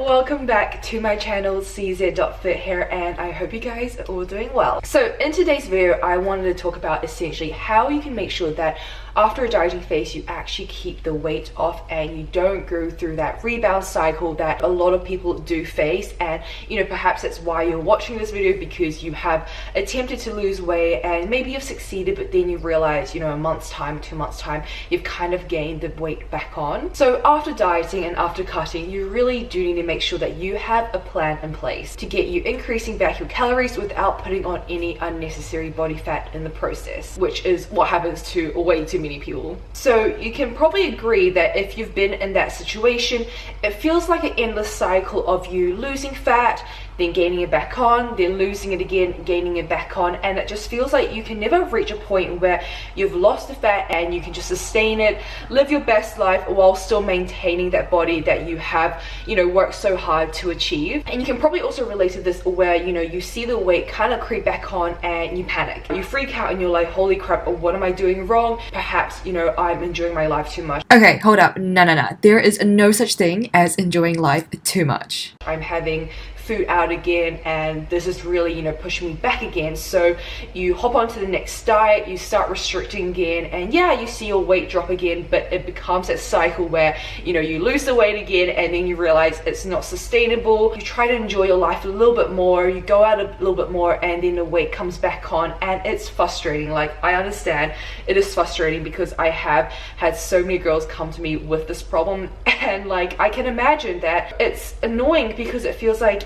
welcome back to my channel cz.fit here, and I hope you guys are all doing well. So in today's video I wanted to talk about essentially how you can make sure that after a dieting phase you actually keep the weight off and you don't go through that rebound cycle that a lot of people do face. And perhaps that's why you're watching this video, because you have attempted to lose weight and maybe you've succeeded, but then you realize a month's time, 2 months time, you've kind of gained the weight back on. So after dieting and after cutting, you really do need to make sure that you have a plan in place to get you increasing back your calories without putting on any unnecessary body fat in the process, which is what happens to way too many people. So you can probably agree that if you've been in that situation, it feels like an endless cycle of you losing fat, then gaining it back on, then losing it again, gaining it back on, and it just feels like you can never reach a point where you've lost the fat and you can just sustain it, live your best life while still maintaining that body that you have worked so hard to achieve. And you can probably also relate to this where you see the weight kind of creep back on and you panic, you freak out and you're like, holy crap, what am I doing wrong? Perhaps I'm enjoying my life too much. Okay, hold up, no, there is no such thing as enjoying life too much. I'm having food out again and this is really pushing me back again. So you hop onto the next diet, you start restricting again, and yeah, you see your weight drop again, but it becomes that cycle where you lose the weight again and then you realize it's not sustainable. You try to enjoy your life a little bit more, you go out a little bit more, and then the weight comes back on, and it's frustrating. Like, I understand it is frustrating because I have had so many girls come to me with this problem, and like I can imagine that it's annoying because it feels like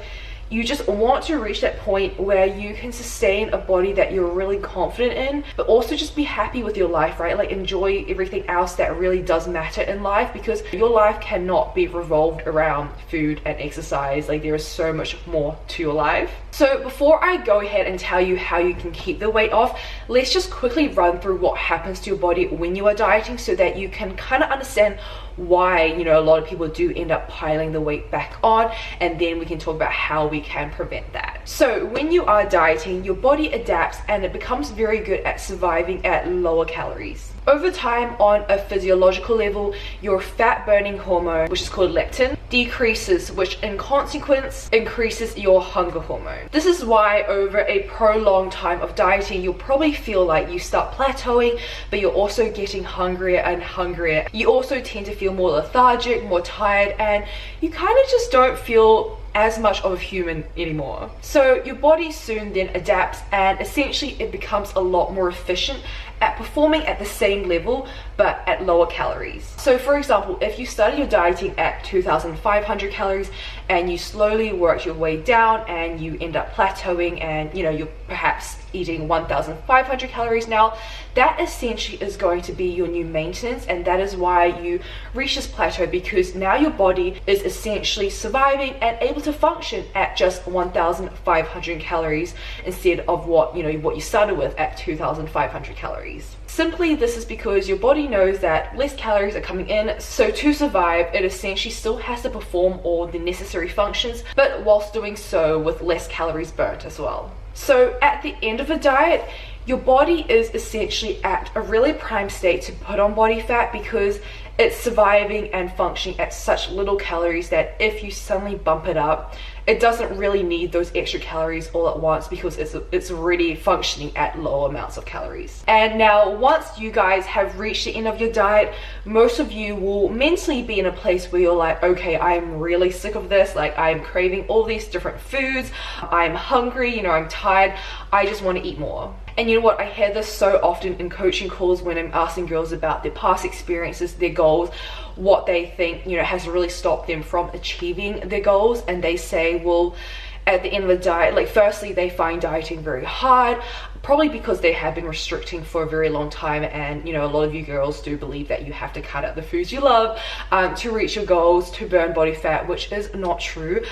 you just want to reach that point where you can sustain a body that you're really confident in, but also just be happy with your life, right? Like, enjoy everything else that really does matter in life, because your life cannot be revolved around food and exercise. Like, there is so much more to your life. So before I go ahead and tell you how you can keep the weight off, let's just quickly run through what happens to your body when you are dieting so that you can kind of understand why a lot of people do end up piling the weight back on, and then we can talk about how we can prevent that. So when you are dieting, your body adapts and it becomes very good at surviving at lower calories. Over time, on a physiological level, your fat burning hormone, which is called leptin, decreases, which in consequence increases your hunger hormone. This is why over a prolonged time of dieting, you'll probably feel like you start plateauing, but you're also getting hungrier and hungrier. You also tend to feel more lethargic, more tired, and you kind of just don't feel as much of a human anymore. So your body soon then adapts, and essentially it becomes a lot more efficient at performing at the same level but at lower calories. So for example, if you started your dieting at 2,500 calories and you slowly work your way down and you end up plateauing and you're perhaps eating 1,500 calories now, that essentially is going to be your new maintenance, and that is why you reach this plateau, because now your body is essentially surviving and able to function at just 1,500 calories instead of what you started with at 2,500 calories. Simply, this is because your body knows that less calories are coming in, so to survive, it essentially still has to perform all the necessary functions, but whilst doing so with less calories burnt as well. So at the end of a diet, your body is essentially at a really prime state to put on body fat, because it's surviving and functioning at such little calories that if you suddenly bump it up, it doesn't really need those extra calories all at once, because it's already functioning at low amounts of calories. And now once you guys have reached the end of your diet, most of you will mentally be in a place where you're like, okay, I'm really sick of this, like I'm craving all these different foods, I'm hungry, I'm tired, I just want to eat more. And you know what, I hear this so often in coaching calls when I'm asking girls about their past experiences, their goals, what they think has really stopped them from achieving their goals. And they say, well, at the end of the diet, like, firstly, they find dieting very hard, probably because they have been restricting for a very long time, and a lot of you girls do believe that you have to cut out the foods you love to reach your goals, to burn body fat, which is not true.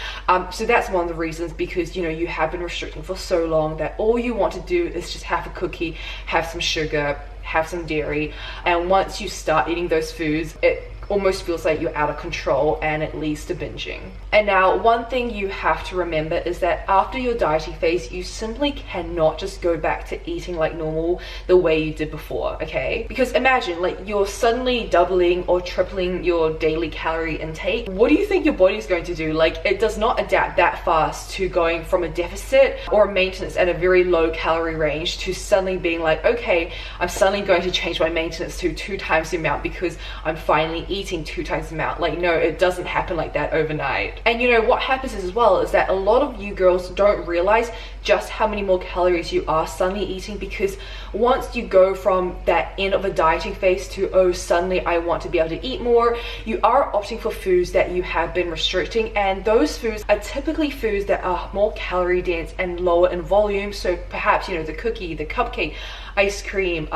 So that's one of the reasons, because you have been restricting for so long that all you want to do is just have a cookie, have some sugar, have some dairy, and once you start eating those foods, it almost feels like you're out of control, and it leads to binging. And now one thing you have to remember is that after your dieting phase, you simply cannot just go back to eating like normal the way you did before, okay? Because imagine like you're suddenly doubling or tripling your daily calorie intake. What do you think your body is going to do? Like, it does not adapt that fast to going from a deficit or a maintenance at a very low calorie range to suddenly being like, okay, I'm suddenly going to change my maintenance to 2 times the amount because I'm finally eating 2 times the amount. Like, no, it doesn't happen like that overnight. And you know what happens as well is that a lot of you girls don't realize just how many more calories you are suddenly eating, because once you go from that end of a dieting phase to, oh, suddenly I want to be able to eat more, you are opting for foods that you have been restricting, and those foods are typically foods that are more calorie dense and lower in volume. So perhaps, you know, the cookie, the cupcake, ice cream,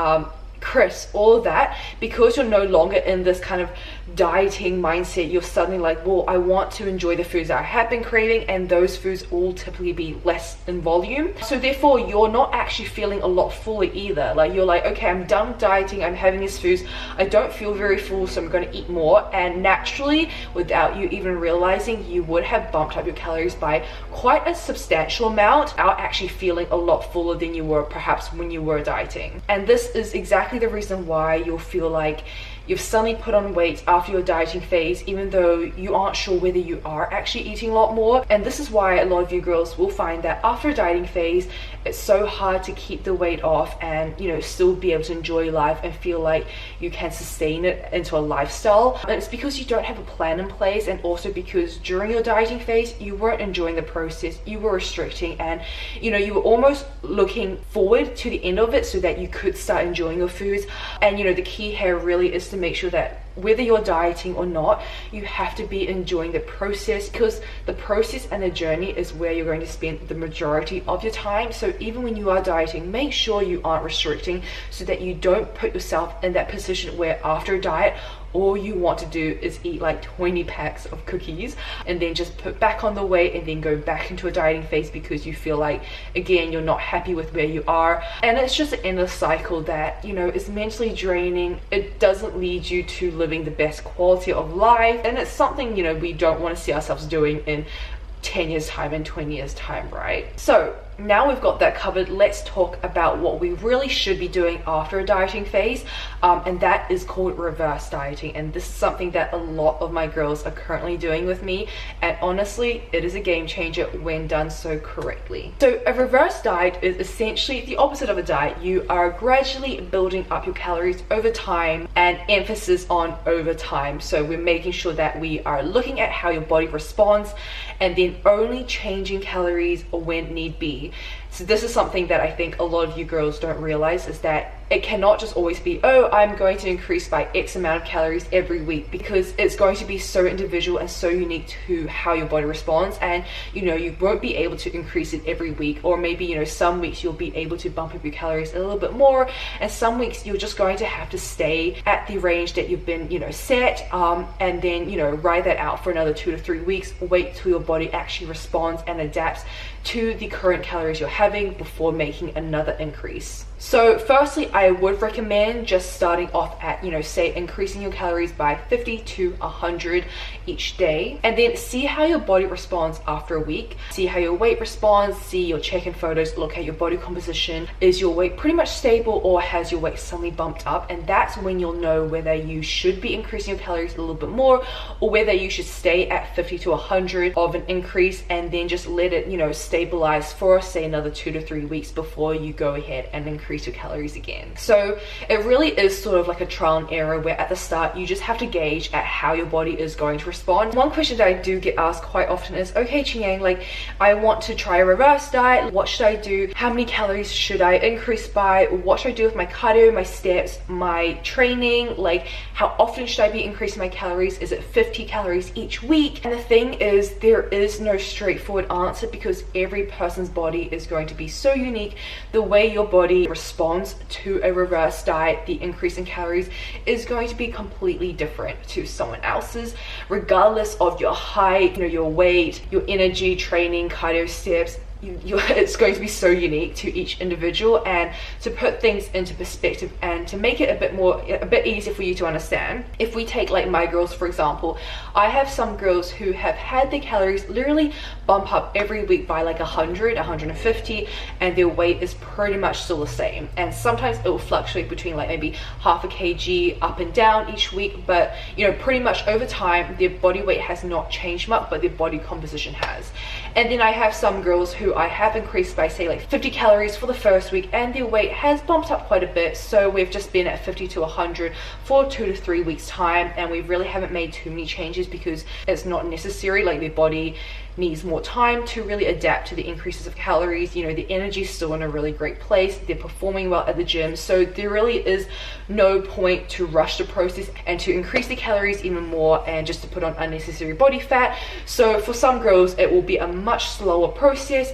crisps, all of that. Because you're no longer in this kind of dieting mindset, you're suddenly like, well, I want to enjoy the foods that I have been craving, and those foods all typically be less in volume. So therefore you're not actually feeling a lot fuller either. Like, you're like, okay, I'm done dieting, I'm having these foods, I don't feel very full, so I'm going to eat more. And naturally, without you even realizing, you would have bumped up your calories by quite a substantial amount without actually feeling a lot fuller than you were perhaps when you were dieting. And this is exactly the reason why you'll feel like you've suddenly put on weight after your dieting phase, even though you aren't sure whether you are actually eating a lot more. And this is why a lot of you girls will find that after a dieting phase, it's so hard to keep the weight off and, you know, still be able to enjoy life and feel like you can sustain it into a lifestyle. And it's because you don't have a plan in place, and also because during your dieting phase, you weren't enjoying the process, you were restricting, and, you know, you were almost looking forward to the end of it so that you could start enjoying your foods. And, you know, the key here really is to make sure that whether you're dieting or not, you have to be enjoying the process, because the process and the journey is where you're going to spend the majority of your time. So even when you are dieting, make sure you aren't restricting, so that you don't put yourself in that position where after a diet, all you want to do is eat like 20 packs of cookies and then just put back on the weight and then go back into a dieting phase because you feel like, again, you're not happy with where you are. And it's just an endless cycle that, you know, is mentally draining. It doesn't lead you to living the best quality of life, and it's something, you know, we don't want to see ourselves doing in 10 years time and 20 years time, right? So now we've got that covered, let's talk about what we really should be doing after a dieting phase, and that is called reverse dieting. And this is something that a lot of my girls are currently doing with me, and honestly, it is a game changer when done so correctly. So a reverse diet is essentially the opposite of a diet. You are gradually building up your calories over time, and emphasis on over time. So we're making sure that we are looking at how your body responds, and then only changing calories when need be. So this is something that I think a lot of you girls don't realize, is that it cannot just always be, oh, I'm going to increase by X amount of calories every week, because it's going to be so individual and so unique to how your body responds. And, you know, you won't be able to increase it every week, or maybe, you know, some weeks you'll be able to bump up your calories a little bit more, and some weeks you're just going to have to stay at the range that you've been, you know, set, and then, you know, ride that out for another 2 to 3 weeks, wait till your body actually responds and adapts to the current calories you're having before making another increase. So firstly, I would recommend just starting off at, you know, say increasing your calories by 50 to 100 each day, and then see how your body responds after a week. See how your weight responds, see your check-in photos, look at your body composition. Is your weight pretty much stable, or has your weight suddenly bumped up? And that's when you'll know whether you should be increasing your calories a little bit more, or whether you should stay at 50 to 100 of an increase and then just let it, you know, stabilize for say another 2 to 3 weeks before you go ahead and increase your calories again. So it really is sort of like a trial and error, where at the start you just have to gauge at how your body is going to respond. One question that I do get asked quite often is, okay, Chin-Yang, like, I want to try a reverse diet, what should I do? How many calories should I increase by? What should I do with my cardio, my steps, my training? Like, how often should I be increasing my calories? Is it 50 calories each week? And the thing is, there is no straightforward answer, because every person's body is going to be so unique. The way your body responds to a reverse diet, the increase in calories, is going to be completely different to someone else's, regardless of your height, you know, your weight, your energy, training, cardio, steps. it's going to be so unique to each individual. And to put things into perspective and to make it a bit easier for you to understand, if we take like my girls for example, I have some girls who have had their calories literally bump up every week by like 100, 150, and their weight is pretty much still the same. And sometimes it will fluctuate between like maybe half a kg up and down each week, but you know, pretty much over time their body weight has not changed much, but their body composition has. And then I have some girls who I have increased by say like 50 calories for the first week, and their weight has bumped up quite a bit, so we've just been at 50 to 100 for 2 to 3 weeks time, and we really haven't made too many changes because it's not necessary. Like their body needs more time to really adapt to the increases of calories. You know, the energy is still in a really great place, they're performing well at the gym, so there really is no point to rush the process and to increase the calories even more and just to put on unnecessary body fat. So for some girls it will be a much slower process,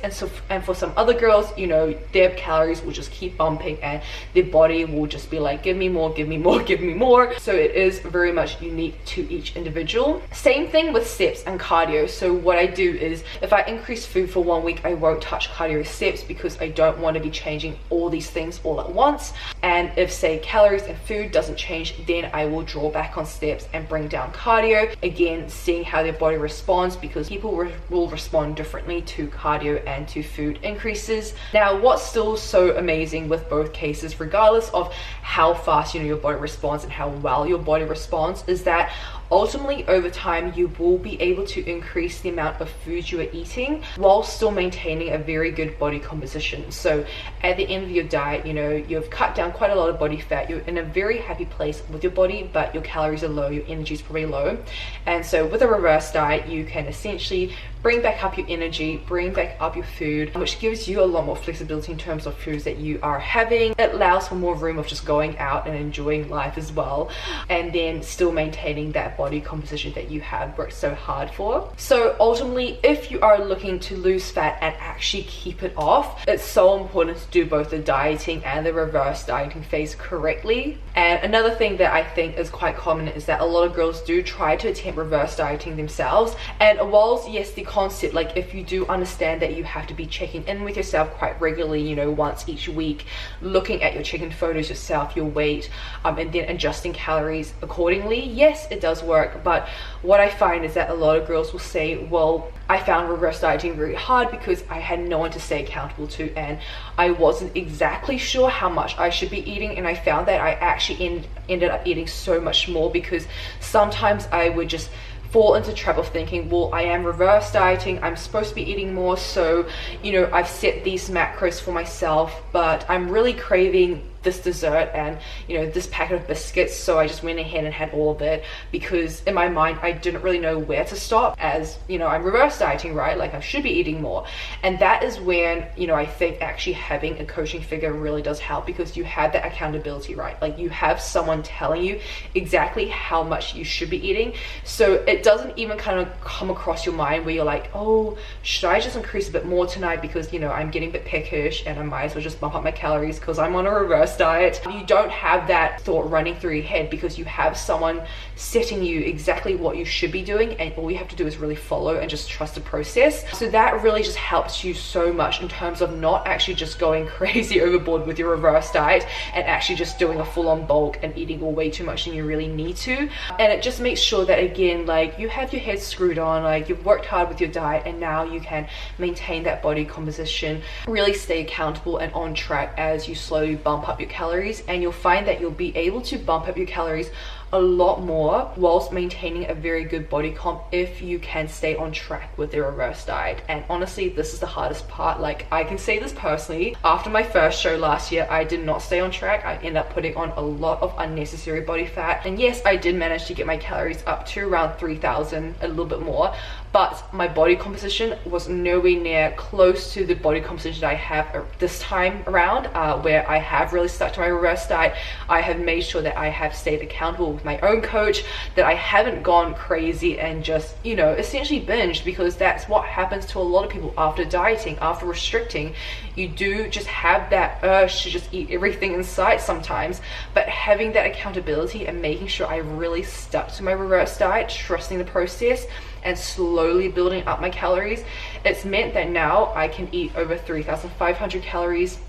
and for some other girls, you know, their calories will just keep bumping and their body will just be like, give me more, give me more, give me more. So it is very much unique to each individual. Same thing with steps and cardio. So what I do is, if I increase food for 1 week, I won't touch cardio steps because I don't want to be changing all these things all at once. And if say calories and food doesn't change, then I will draw back on steps and bring down cardio, again seeing how their body responds, because people will respond differently to cardio and to food increases. Now what's still so amazing with both cases, regardless of how fast you know your body responds and how well your body responds, is that ultimately over time you will be able to increase the amount of food you are eating while still maintaining a very good body composition. So at the end of your diet, you know, you've cut down quite a lot of body fat, you're in a very happy place with your body, but your calories are low, your energy is probably low. And so with a reverse diet you can essentially bring back up your energy, bring back up your food, which gives you a lot more flexibility in terms of foods that you are having. It allows for more room of just going out and enjoying life as well, and then still maintaining that body composition that you have worked so hard for. So ultimately, if you are looking to lose fat and actually keep it off, it's so important to do both the dieting and the reverse dieting phase correctly. And another thing that I think is quite common is that a lot of girls do try to attempt reverse dieting themselves. And whilst yes, the concept, like if you do understand that you have to be checking in with yourself quite regularly, you know, once each week, looking at your chicken photos yourself, your weight, and then adjusting calories accordingly, yes, it does work. But what I find is that a lot of girls will say, well, I found reverse dieting very hard because I had no one to stay accountable to, and I wasn't exactly sure how much I should be eating. And I found that I actually ended up eating so much more, because sometimes I would just fall into trap of thinking, well, I am reverse dieting, I'm supposed to be eating more, so you know, I've set these macros for myself, but I'm really craving this dessert and you know, this packet of biscuits, so I just went ahead and had all of it, because in my mind I didn't really know where to stop, as you know, I'm reverse dieting, right? Like I should be eating more. And that is when, you know, I think actually having a coaching figure really does help, because you have that accountability, right? Like you have someone telling you exactly how much you should be eating, so it doesn't even kind of come across your mind where you're like, oh, should I just increase a bit more tonight because you know, I'm getting a bit peckish and I might as well just bump up my calories because I'm on a reverse diet. You don't have that thought running through your head, because you have someone setting you exactly what you should be doing, and all you have to do is really follow and just trust the process. So that really just helps you so much in terms of not actually just going crazy overboard with your reverse diet and actually just doing a full-on bulk and eating way too much than you really need to. And it just makes sure that, again, like you have your head screwed on, like you've worked hard with your diet, and now you can maintain that body composition, really stay accountable and on track as you slowly bump up your calories. And you'll find that you'll be able to bump up your calories a lot more whilst maintaining a very good body comp if you can stay on track with the reverse diet. And honestly, this is the hardest part. Like I can say this personally, after my first show last year, I did not stay on track. I ended up putting on a lot of unnecessary body fat, and yes, I did manage to get my calories up to around 3,000, a little bit more, but my body composition was nowhere near close to the body composition I have this time around, where I have really stuck to my reverse diet. I have made sure that I have stayed accountable with my own coach, that I haven't gone crazy and just, you know, essentially binged, because that's what happens to a lot of people after dieting, after restricting. You do just have that urge to just eat everything in sight sometimes, but having that accountability and making sure I really stuck to my reverse diet, trusting the process, and slowly building up my calories, it's meant that now I can eat over 3,500 calories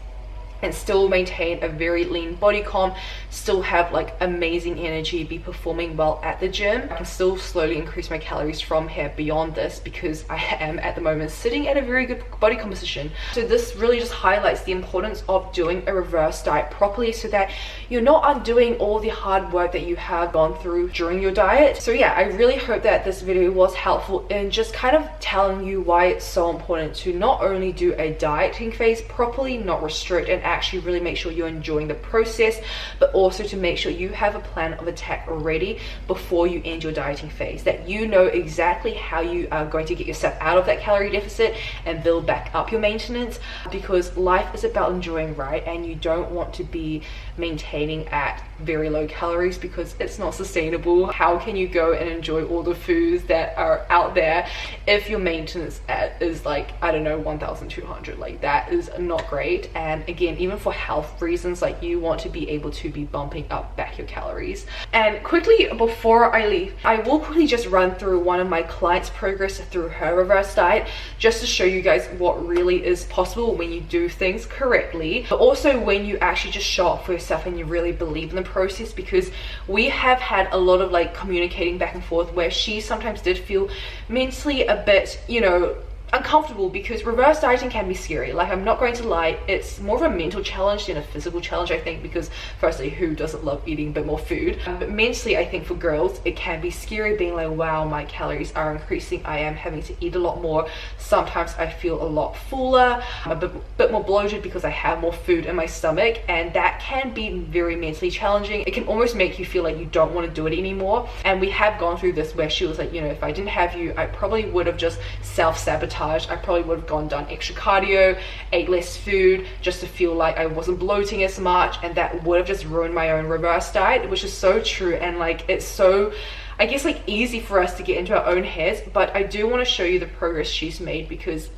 and still maintain a very lean body comp, still have like amazing energy, be performing well at the gym. I can still slowly increase my calories from here beyond this because I am at the moment sitting at a very good body composition. So this really just highlights the importance of doing a reverse diet properly so that you're not undoing all the hard work that you have gone through during your diet. So yeah, I really hope that this video was helpful in just kind of telling you why it's so important to not only do a dieting phase properly, not restrict, and actually really make sure you're enjoying the process, but also to make sure you have a plan of attack ready before you end your dieting phase, that you know exactly how you are going to get yourself out of that calorie deficit and build back up your maintenance, because life is about enjoying, right? And you don't want to be maintaining at very low calories because it's not sustainable. How can you go and enjoy all the foods that are out there if your maintenance is like, I don't know, 1,200? Like, that is not great. And again, even for health reasons, like, you want to be able to be bumping up back your calories. And quickly before I leave, I will quickly just run through one of my clients' progress through her reverse diet, just to show you guys what really is possible when you do things correctly, but also when you actually just show up for yourself and you really believe in the process. Because we have had a lot of like communicating back and forth where she sometimes did feel mentally a bit, you know, uncomfortable, because reverse dieting can be scary. Like, I'm not going to lie, it's more of a mental challenge than a physical challenge, I think, because firstly, who doesn't love eating a bit more food? But mentally, I think for girls, it can be scary being like, wow, my calories are increasing, I am having to eat a lot more. Sometimes I feel a lot fuller, I'm a bit more bloated because I have more food in my stomach, and that can be very mentally challenging. It can almost make you feel like you don't want to do it anymore. And we have gone through this where she was like, you know, if I didn't have you, I probably would have just self-sabotaged. I probably would have done extra cardio, ate less food just to feel like I wasn't bloating as much, and that would have just ruined my own reverse diet, which is so true. And like, it's so, I guess, like, easy for us to get into our own heads. But I do want to show you the progress she's made, because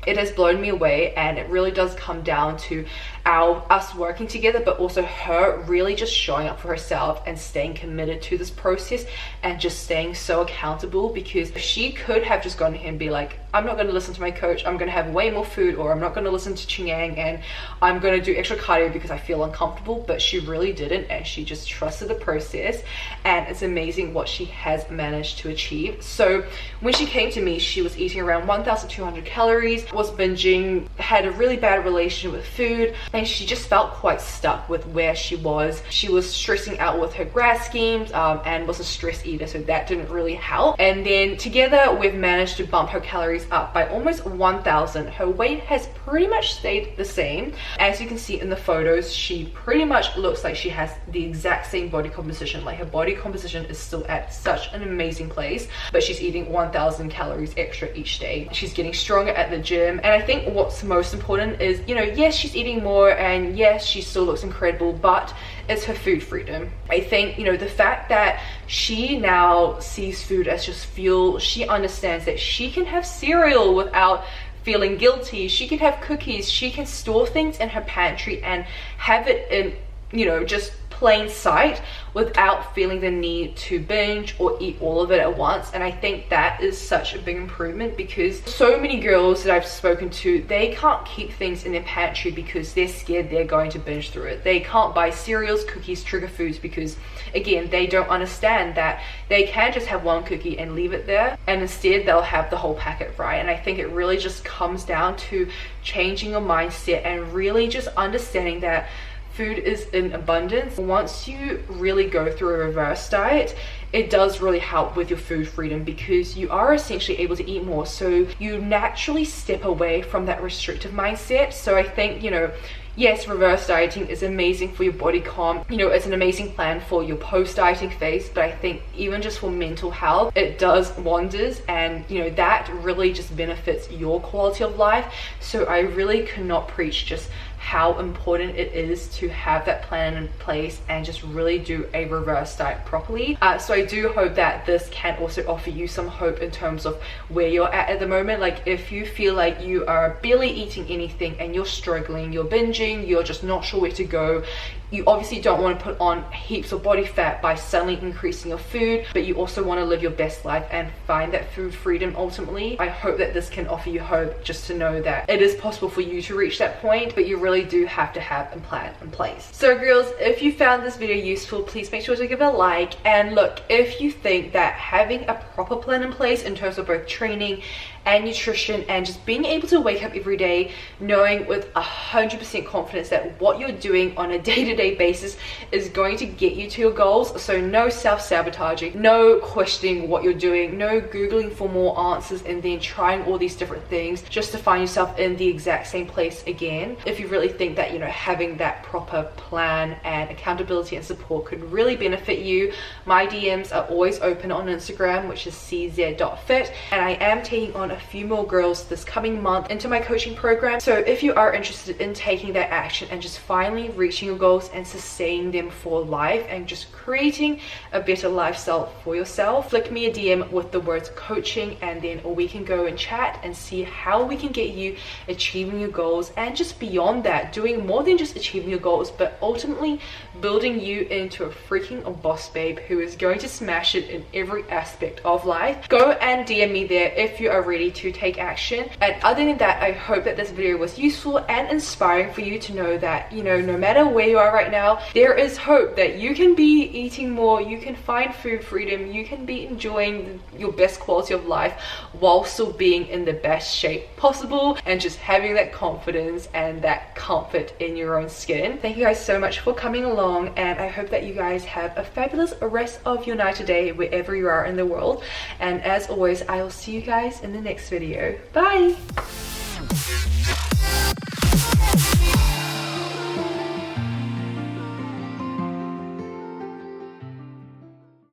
it has blown me away, and it really does come down to us working together, but also her really just showing up for herself and staying committed to this process and just staying so accountable. Because she could have just gone ahead and be like, I'm not going to listen to my coach, I'm going to have way more food, or I'm not going to listen to Ching Yang and I'm going to do extra cardio because I feel uncomfortable. But she really didn't, and she just trusted the process, and it's amazing what she has managed to achieve. So when she came to me, she was eating around 1,200 calories, was binging, had a really bad relationship with food, and she just felt quite stuck with where she was. She was stressing out with her grad schemes and was a stress eater, so that didn't really help. And then together we've managed to bump her calories up by almost 1,000. Her weight has pretty much stayed the same. As you can see in the photos, she pretty much looks like she has the exact same body composition. Like, her body composition is still at such an amazing place, but she's eating 1,000 calories extra each day. She's getting stronger at the gym, and I think what's most important is, you know, yes, she's eating more, and yes, she still looks incredible, but it's her food freedom. I think, you know, the fact that she now sees food as just fuel, she understands that she can have cereal without feeling guilty, she can have cookies, she can store things in her pantry and have it in, you know, just plain sight without feeling the need to binge or eat all of it at once. And I think that is such a big improvement, because so many girls that I've spoken to, they can't keep things in their pantry because they're scared they're going to binge through it. They can't buy cereals, cookies, trigger foods, because again, they don't understand that they can just have one cookie and leave it there, and instead they'll have the whole packet, right? And I think it really just comes down to changing your mindset and really just understanding that food is in abundance. Once you really go through a reverse diet, it does really help with your food freedom, because you are essentially able to eat more, so you naturally step away from that restrictive mindset. So I think, you know, yes, reverse dieting is amazing for your body comp, you know, it's an amazing plan for your post dieting phase, but I think even just for mental health, it does wonders, and you know, that really just benefits your quality of life. So I really cannot preach just how important it is to have that plan in place and just really do a reverse diet properly. So I do hope that this can also offer you some hope in terms of where you're at the moment. Like if you feel like you are barely eating anything and you're struggling, you're binging, you're just not sure where to go, you obviously don't want to put on heaps of body fat by suddenly increasing your food, but you also want to live your best life and find that food freedom ultimately. I hope that this can offer you hope, just to know that it is possible for you to reach that point, but you really do have to have a plan in place. So girls, if you found this video useful, please make sure to give it a like. And look, if you think that having a proper plan in place in terms of both training and nutrition and just being able to wake up every day knowing with 100% confidence that what you're doing on a day-to-day basis is going to get you to your goals, so no self-sabotaging, no questioning what you're doing, no googling for more answers and then trying all these different things just to find yourself in the exact same place again. If you really think that, you know, having that proper plan and accountability and support could really benefit you, my DMs are always open on Instagram, which is cz.fit, and I am taking on a few more girls this coming month into my coaching program. So if you are interested in taking that action and just finally reaching your goals and sustaining them for life and just creating a better lifestyle for yourself, flick me a DM with the words coaching, and then we can go and chat and see how we can get you achieving your goals, and just beyond that, doing more than just achieving your goals, but ultimately building you into a freaking boss babe who is going to smash it in every aspect of life. Go and DM me there if you are ready to take action. And other than that, I hope that this video was useful and inspiring for you to know that, you know, no matter where you are right now, there is hope that you can be eating more, you can find food freedom, you can be enjoying your best quality of life while still being in the best shape possible and just having that confidence and that comfort in your own skin. Thank you guys so much for coming along, and I hope that you guys have a fabulous rest of your night today wherever you are in the world. And as always, I will see you guys in the next video. Bye.